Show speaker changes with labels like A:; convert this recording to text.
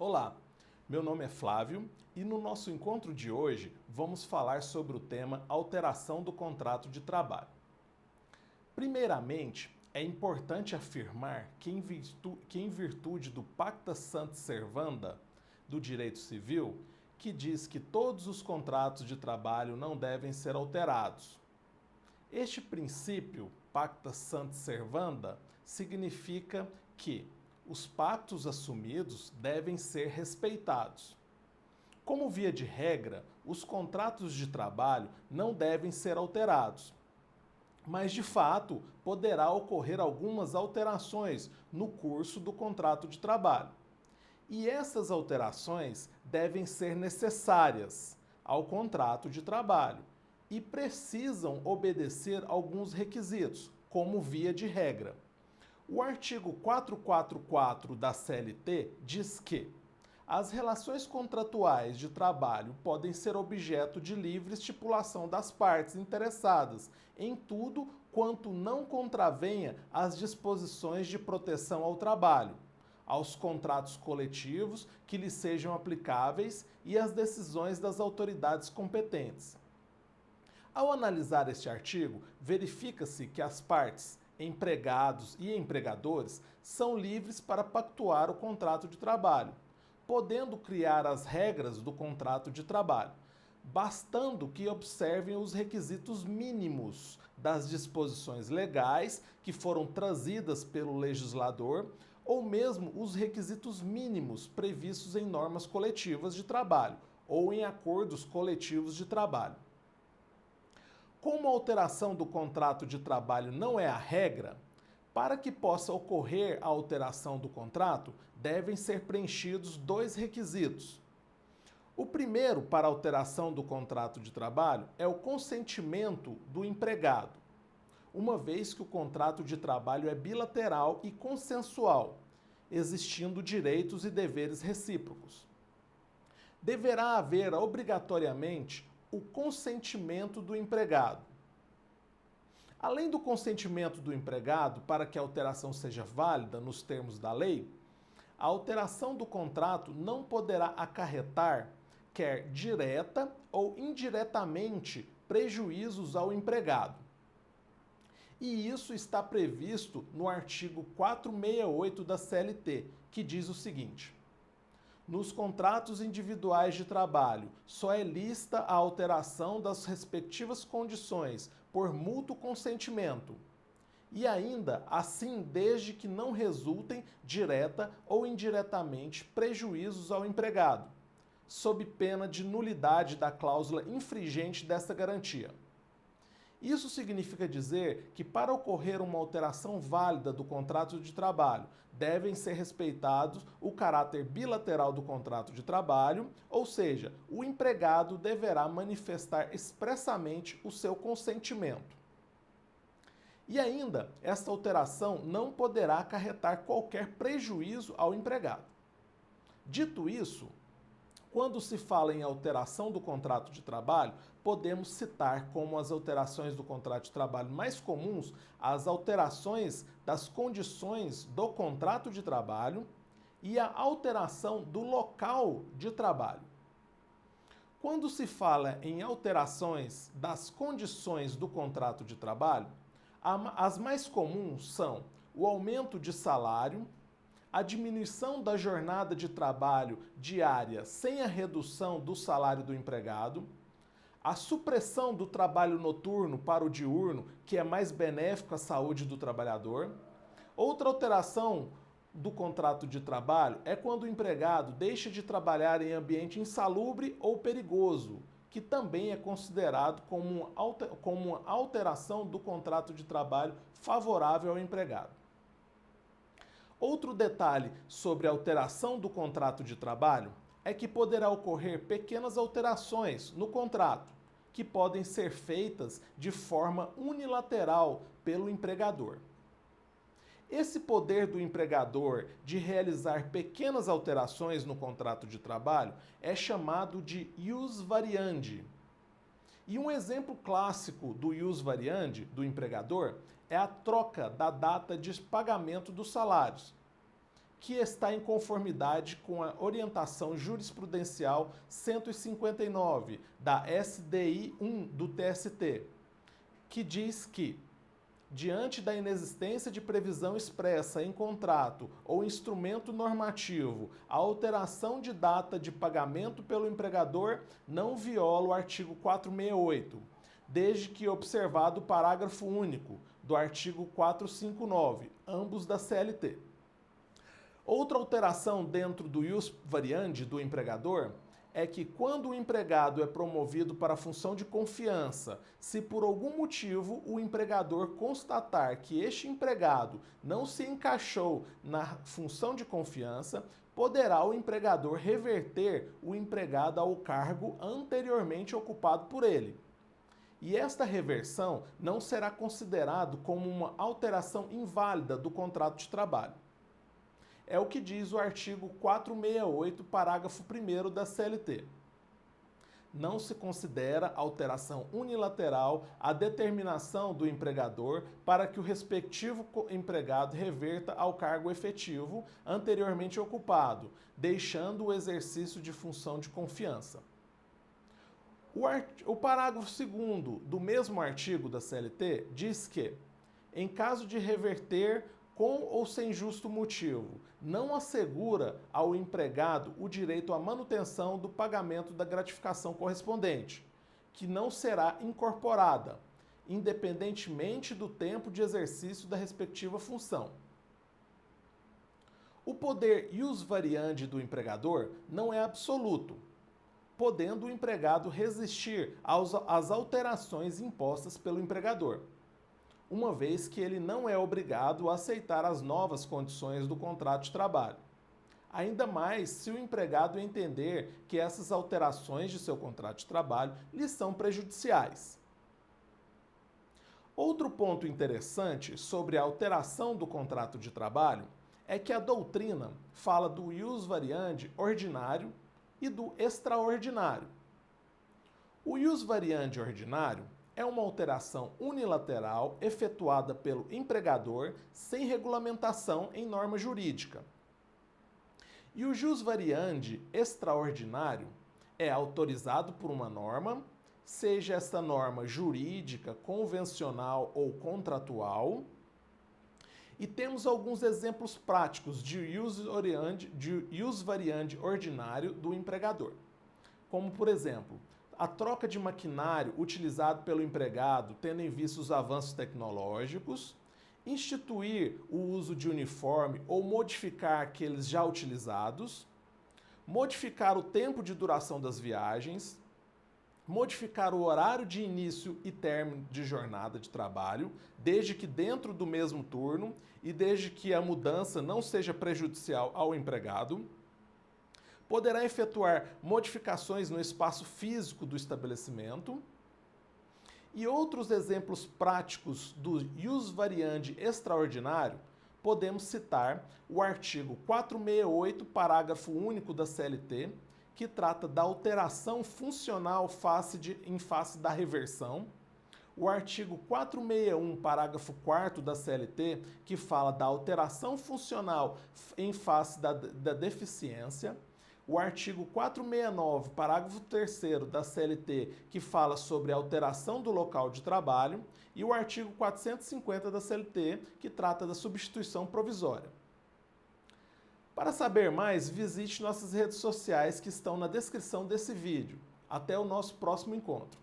A: Olá, meu nome é Flávio e no nosso encontro de hoje vamos falar sobre o tema alteração do contrato de trabalho. Primeiramente, é importante afirmar que em virtude do Pacta Sunt Servanda, do direito civil, que diz que todos os contratos de trabalho não devem ser alterados. Este princípio, Pacta Sunt Servanda, significa que os pactos assumidos devem ser respeitados. Como via de regra, os contratos de trabalho não devem ser alterados. Mas, de fato, poderá ocorrer algumas alterações no curso do contrato de trabalho. E essas alterações devem ser necessárias ao contrato de trabalho e precisam obedecer alguns requisitos, como via de regra. O artigo 444 da CLT diz que as relações contratuais de trabalho podem ser objeto de livre estipulação das partes interessadas em tudo quanto não contravenha às disposições de proteção ao trabalho, aos contratos coletivos que lhes sejam aplicáveis e às decisões das autoridades competentes. Ao analisar este artigo, verifica-se que as partes, empregados e empregadores, são livres para pactuar o contrato de trabalho, podendo criar as regras do contrato de trabalho, bastando que observem os requisitos mínimos das disposições legais que foram trazidas pelo legislador, ou mesmo os requisitos mínimos previstos em normas coletivas de trabalho ou em acordos coletivos de trabalho. Como a alteração do contrato de trabalho não é a regra, para que possa ocorrer a alteração do contrato, devem ser preenchidos dois requisitos. O primeiro para a alteração do contrato de trabalho é o consentimento do empregado, uma vez que o contrato de trabalho é bilateral e consensual, existindo direitos e deveres recíprocos. Deverá haver obrigatoriamente o consentimento do empregado. Além do consentimento do empregado para que a alteração seja válida nos termos da lei, a alteração do contrato não poderá acarretar, quer direta ou indiretamente, prejuízos ao empregado. E isso está previsto no artigo 468 da CLT, que diz o seguinte: nos contratos individuais de trabalho, só é lícita a alteração das respectivas condições por mútuo consentimento. E ainda assim, desde que não resultem direta ou indiretamente prejuízos ao empregado, sob pena de nulidade da cláusula infringente desta garantia. Isso significa dizer que, para ocorrer uma alteração válida do contrato de trabalho, devem ser respeitados o caráter bilateral do contrato de trabalho, ou seja, o empregado deverá manifestar expressamente o seu consentimento. E ainda, esta alteração não poderá acarretar qualquer prejuízo ao empregado. Dito isso, quando se fala em alteração do contrato de trabalho, podemos citar como as alterações do contrato de trabalho mais comuns as alterações das condições do contrato de trabalho e a alteração do local de trabalho. Quando se fala em alterações das condições do contrato de trabalho, as mais comuns são o aumento de salário, a diminuição da jornada de trabalho diária sem a redução do salário do empregado, a supressão do trabalho noturno para o diurno, que é mais benéfico à saúde do trabalhador. Outra alteração do contrato de trabalho é quando o empregado deixa de trabalhar em ambiente insalubre ou perigoso, que também é considerado como uma alteração do contrato de trabalho favorável ao empregado. Outro detalhe sobre a alteração do contrato de trabalho é que poderá ocorrer pequenas alterações no contrato, que podem ser feitas de forma unilateral pelo empregador. Esse poder do empregador de realizar pequenas alterações no contrato de trabalho é chamado de ius variandi. E um exemplo clássico do ius variandi, do empregador, é a troca da data de pagamento dos salários, que está em conformidade com a orientação jurisprudencial 159 da SDI 1 do TST, que diz que, diante da inexistência de previsão expressa em contrato ou instrumento normativo, a alteração de data de pagamento pelo empregador não viola o artigo 468, desde que observado o parágrafo único do artigo 459, ambos da CLT. Outra alteração dentro do ius variandi do empregador é que quando o empregado é promovido para a função de confiança, se por algum motivo o empregador constatar que este empregado não se encaixou na função de confiança, poderá o empregador reverter o empregado ao cargo anteriormente ocupado por ele. E esta reversão não será considerado como uma alteração inválida do contrato de trabalho. É o que diz o artigo 468, parágrafo 1º da CLT. Não se considera alteração unilateral a determinação do empregador para que o respectivo empregado reverta ao cargo efetivo anteriormente ocupado, deixando o exercício de função de confiança. O parágrafo 2º do mesmo artigo da CLT diz que, em caso de reverter com ou sem justo motivo, não assegura ao empregado o direito à manutenção do pagamento da gratificação correspondente, que não será incorporada, independentemente do tempo de exercício da respectiva função. O poder ius variandi do empregador não é absoluto, podendo o empregado resistir às alterações impostas pelo empregador, uma vez que ele não é obrigado a aceitar as novas condições do contrato de trabalho. Ainda mais se o empregado entender que essas alterações de seu contrato de trabalho lhe são prejudiciais. Outro ponto interessante sobre a alteração do contrato de trabalho é que a doutrina fala do ius variandi ordinário e do extraordinário. O ius variandi ordinário é uma alteração unilateral efetuada pelo empregador sem regulamentação em norma jurídica. E o ius variandi extraordinário é autorizado por uma norma, seja esta norma jurídica, convencional ou contratual. E temos alguns exemplos práticos de ius variandi ordinário do empregador, como, por exemplo, a troca de maquinário utilizado pelo empregado, tendo em vista os avanços tecnológicos, instituir o uso de uniforme ou modificar aqueles já utilizados, modificar o tempo de duração das viagens, modificar o horário de início e término de jornada de trabalho, desde que dentro do mesmo turno e desde que a mudança não seja prejudicial ao empregado. Poderá efetuar modificações no espaço físico do estabelecimento. E outros exemplos práticos do ius variandi extraordinário, podemos citar o artigo 468, parágrafo único da CLT, que trata da alteração funcional em face da reversão, o artigo 461, parágrafo 4º da CLT, que fala da alteração funcional em face da deficiência, o artigo 469, parágrafo 3º da CLT, que fala sobre a alteração do local de trabalho, e o artigo 450 da CLT, que trata da substituição provisória. Para saber mais, visite nossas redes sociais que estão na descrição desse vídeo. Até o nosso próximo encontro.